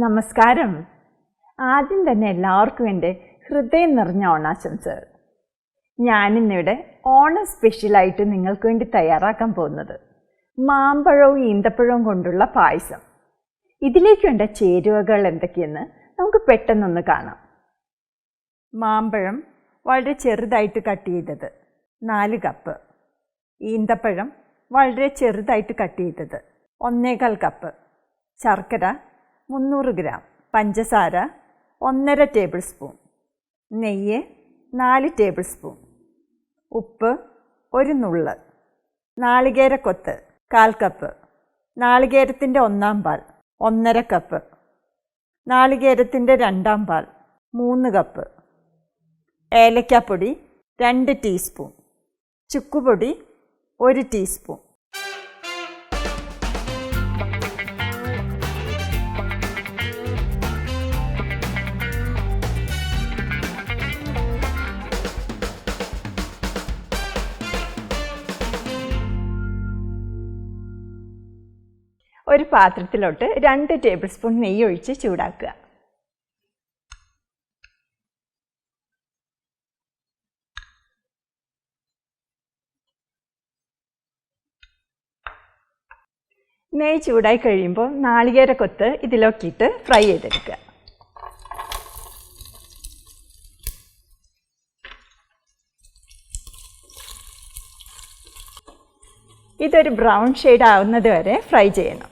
നമസ്കാരം. ആദ്യം തന്നെ എല്ലാവർക്കും എൻ്റെ ഹൃദയം നിറഞ്ഞ ഓണാശംസകൾ. ഞാനിന്നിവിടെ ഓണം സ്പെഷ്യലായിട്ട് നിങ്ങൾക്ക് വേണ്ടി തയ്യാറാക്കാൻ പോകുന്നത് മാമ്പഴവും ഈന്തപ്പഴവും കൊണ്ടുള്ള പായസം. ഇതിലേക്ക് വേണ്ട ചേരുവകൾ എന്തൊക്കെയെന്ന് നമുക്ക് പെട്ടെന്നൊന്ന് കാണാം. മാമ്പഴം വളരെ ചെറുതായിട്ട് കട്ട് ചെയ്തത് 4 കപ്പ്, ഈന്തപ്പഴം വളരെ ചെറുതായിട്ട് കട്ട് ചെയ്തത് 1/4 കപ്പ്, ശർക്കര 300 ഗ്രാം, പഞ്ചസാര 1.5 ടേബിൾ സ്പൂൺ, നെയ്യ് 4 ടേബിൾ സ്പൂൺ, ഉപ്പ് 1 നുള്ള്, നാളികേരക്കൊത്ത് 1/4 കപ്പ്, നാളികേരത്തിൻ്റെ 1-ാം പാൽ 1.5 കപ്പ്, നാളികേരത്തിൻ്റെ 2-ാം പാൽ 3 കപ്പ്, ഏലക്കാപ്പൊടി 2 ടീസ്പൂൺ, ചുക്കുപൊടി 1 ടീസ്പൂൺ. ഒരു പാത്രത്തിലോട്ട് 2 ടേബിൾ സ്പൂൺ നെയ്യ് ഒഴിച്ച് ചൂടാക്കുക. നെയ്യ് ചൂടായി കഴിയുമ്പോൾ നാളികേരക്കൊത്ത് ഇതിലൊക്കെയിട്ട് ഫ്രൈ ചെയ്തെടുക്കുക. ഇതൊരു ബ്രൗൺ ഷെയ്ഡ് ആവുന്നത് വരെ ഫ്രൈ ചെയ്യണം.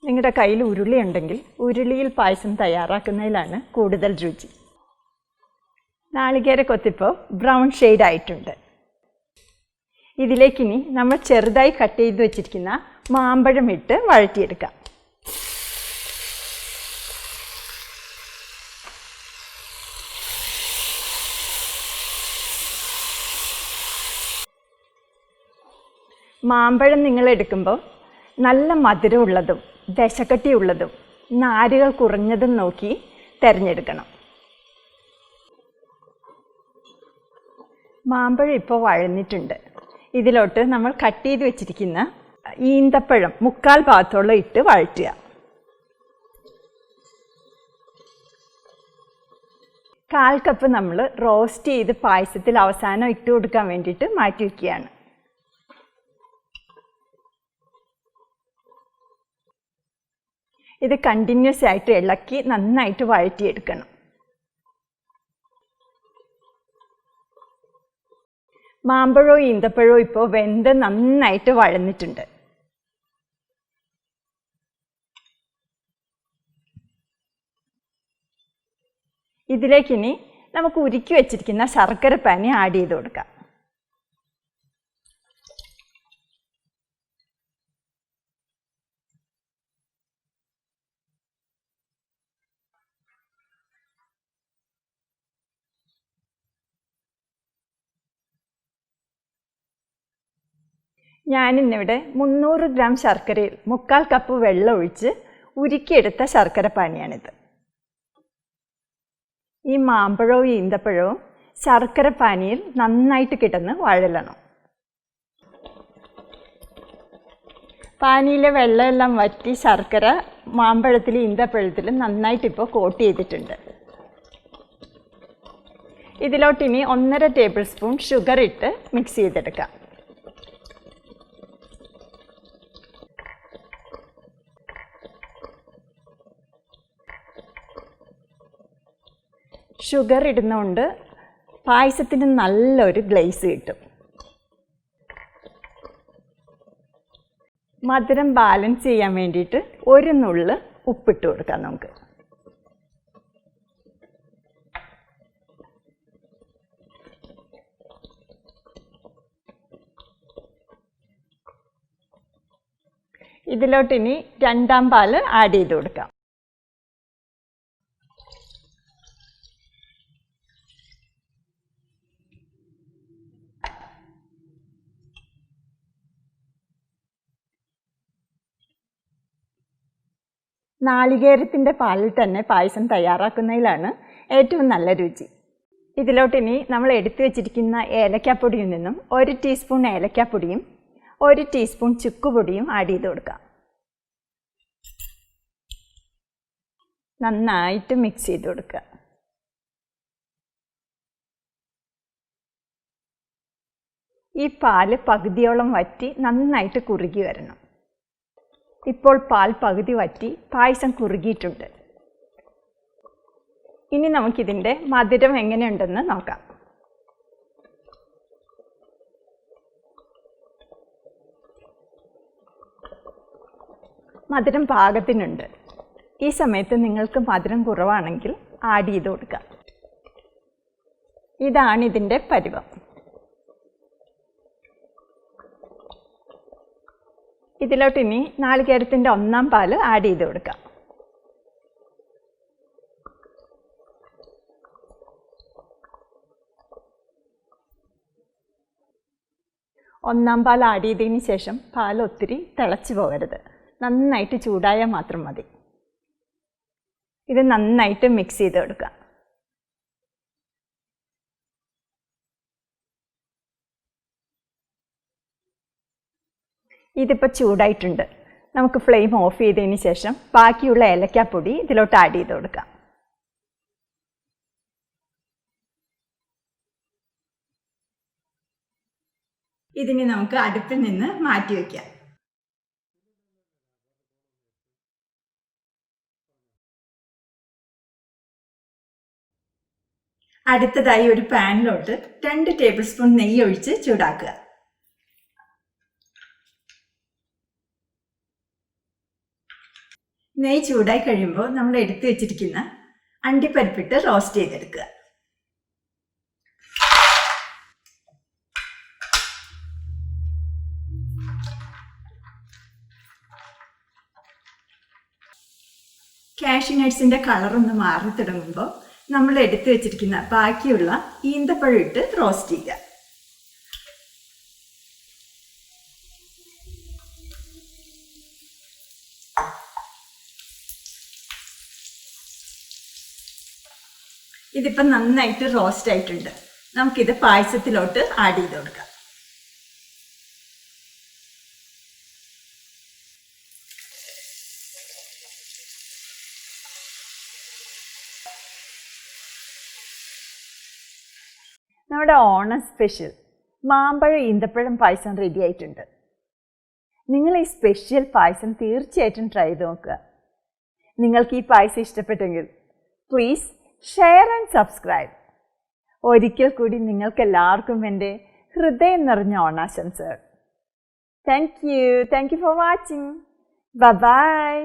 നിങ്ങളുടെ കയ്യിൽ ഉരുളി ഉണ്ടെങ്കിൽ ഉരുളിയിൽ പായസം തയ്യാറാക്കുന്നതിലാണ് കൂടുതൽ രുചി. നാളികേരക്കൊത്തിപ്പോൾ ബ്രൗൺ ഷെയ്ഡ് ആയിട്ടുണ്ട്. ഇതിലേക്കിനി നമ്മൾ ചെറുതായി കട്ട് ചെയ്ത് വെച്ചിരിക്കുന്ന മാമ്പഴം ഇട്ട് വഴറ്റിയെടുക്കാം. മാമ്പഴം നിങ്ങൾ എടുക്കുമ്പോൾ നല്ല മധുരമുള്ളതും ദശക്കട്ടിയുള്ളതും നാരുകൾ കുറഞ്ഞതും നോക്കി തിരഞ്ഞെടുക്കണം. മാമ്പഴം ഇപ്പോൾ വഴന്നിട്ടുണ്ട്. ഇതിലോട്ട് നമ്മൾ കട്ട് ചെയ്ത് വെച്ചിരിക്കുന്ന ഈന്തപ്പഴം 1/4 ഭാഗത്തോളം ഇട്ട് വഴറ്റുക. കാൽ കപ്പ് നമ്മൾ റോസ്റ്റ് ചെയ്ത് പായസത്തിൽ അവസാനം ഇട്ട് കൊടുക്കാൻ വേണ്ടിയിട്ട് മാറ്റി വയ്ക്കുകയാണ്. ഇത് കണ്ടിന്യൂസ് ആയിട്ട് ഇളക്കി നന്നായിട്ട് വഴറ്റിയെടുക്കണം. മാമ്പഴവും ഈന്തപ്പഴവും ഇപ്പോൾ വെന്ത് നന്നായിട്ട് വഴന്നിട്ടുണ്ട്. ഇതിലേക്കിനി നമുക്ക് ഉരുക്കി വെച്ചിരിക്കുന്ന ശർക്കര പാനി ആഡ് ചെയ്ത് കൊടുക്കാം. ഞാനിന്നിവിടെ 300 ഗ്രാം ശർക്കരയിൽ 1/4 കപ്പ് വെള്ളം ഒഴിച്ച് ഉരുക്കിയെടുത്ത ശർക്കര പാനിയാണിത്. ഈ മാമ്പഴവും ഈന്തപ്പഴവും ശർക്കര പാനിയിൽ നന്നായിട്ട് കിടന്ന് വഴലണം. പാനിയിലെ വെള്ളമെല്ലാം വറ്റി ശർക്കര മാമ്പഴത്തിലും ഈന്തപ്പഴത്തിലും നന്നായിട്ടിപ്പോൾ കോട്ട് ചെയ്തിട്ടുണ്ട്. ഇതിലോട്ടിനി 1.5 ടേബിൾ സ്പൂൺ ഷുഗർ ഇട്ട് മിക്സ് ചെയ്തെടുക്കാം. ഷുഗർ ഇടുന്നതുകൊണ്ട് പായസത്തിന് നല്ലൊരു ഗ്ലേസ് കിട്ടും. മധുരം ബാലൻസ് ചെയ്യാൻ വേണ്ടിയിട്ട് 1 നുള്ള് ഉപ്പിട്ട് കൊടുക്കാം നമുക്ക്. ഇതിലോട്ടിനി 2-ാം പാല് ആഡ് ചെയ്ത് കൊടുക്കാം. നാളികേരത്തിൻ്റെ പാലിൽ തന്നെ പായസം തയ്യാറാക്കുന്നതിലാണ് ഏറ്റവും നല്ല രുചി. ഇതിലോട്ടിനി നമ്മൾ എടുത്തു വെച്ചിരിക്കുന്ന ഏലക്കാപ്പൊടിയിൽ നിന്നും 1 ടീസ്പൂൺ ഏലക്കാപ്പൊടിയും 1 ടീസ്പൂൺ ചുക്കുപൊടിയും ആഡ് ചെയ്ത് കൊടുക്കാം. നന്നായിട്ട് മിക്സ് ചെയ്ത് കൊടുക്കുക. ഈ പാല് പകുതിയോളം വറ്റി നന്നായിട്ട് കുറുകി വരണം. ഇപ്പോൾ പാൽ പകുതി വറ്റി പായസം കുറുകിയിട്ടുണ്ട്. ഇനി നമുക്കിതിൻ്റെ മധുരം എങ്ങനെയുണ്ടെന്ന് നോക്കാം. മധുരം പാകത്തിനുണ്ട്. ഈ സമയത്ത് നിങ്ങൾക്ക് മധുരം കുറവാണെങ്കിൽ ആഡ് ചെയ്ത് കൊടുക്കുക. ഇതാണ് ഇതിൻ്റെ പരുവം. ഇതിലോട്ട് ഇനി നാളികേരത്തിൻ്റെ ഒന്നാം പാല് ആഡ് ചെയ്ത് കൊടുക്കാം. ഒന്നാം പാൽ ആഡ് ചെയ്തതിന് ശേഷം പാൽ ഒത്തിരി തിളച്ച് പോകരുത്. നന്നായിട്ട് ചൂടായാൽ മാത്രം മതി. ഇത് നന്നായിട്ട് മിക്സ് ചെയ്ത് കൊടുക്കുക. ഇതിപ്പോൾ ചൂടായിട്ടുണ്ട്. നമുക്ക് ഫ്ലെയിം ഓഫ് ചെയ്തതിന് ശേഷം ബാക്കിയുള്ള ഏലക്കാപ്പൊടി ഇതിലോട്ട് ആഡ് ചെയ്ത് കൊടുക്കാം. ഇതിനെ നമുക്ക് അടുപ്പിൽ നിന്ന് മാറ്റി വയ്ക്കാം. അടുത്തതായി ഒരു പാനിലോട്ട് 2 ടേബിൾ സ്പൂൺ നെയ്യ് ഒഴിച്ച് ചൂടാക്കുക. നെയ്യ് ചൂടായി കഴിയുമ്പോൾ നമ്മൾ എടുത്തു വെച്ചിരിക്കുന്ന അണ്ടിപ്പരിപ്പിട്ട് റോസ്റ്റ് ചെയ്തെടുക്കുക. കാഷ്യൂ നട്ട്സിൻ്റെ കളറൊന്ന് മാറി തുടങ്ങുമ്പോൾ നമ്മൾ എടുത്തു വെച്ചിരിക്കുന്ന ബാക്കിയുള്ള ഈന്തപ്പഴം ഇട്ട് റോസ്റ്റ് ചെയ്യുക. ഇതിപ്പം നന്നായിട്ട് റോസ്റ്റ് ആയിട്ടുണ്ട്. നമുക്കിത് പായസത്തിലോട്ട് ആഡ് ചെയ്ത് കൊടുക്കാം. നമ്മുടെ ഓണം സ്പെഷ്യൽ മാമ്പഴം ഈന്തപ്പഴം പായസം റെഡി ആയിട്ടുണ്ട്. നിങ്ങൾ ഈ സ്പെഷ്യൽ പായസം തീർച്ചയായിട്ടും ട്രൈ ചെയ്ത് നോക്കുക. നിങ്ങൾക്ക് ഈ പായസം ഇഷ്ടപ്പെട്ടെങ്കിൽ പ്ലീസ് ഷെയർ ആൻഡ് സബ്സ്ക്രൈബ്. ഒരിക്കൽ കൂടി നിങ്ങൾക്കെല്ലാവർക്കും എൻ്റെ ഹൃദയം നിറഞ്ഞ ഓണാശംസകൾ. Thank you for watching. By.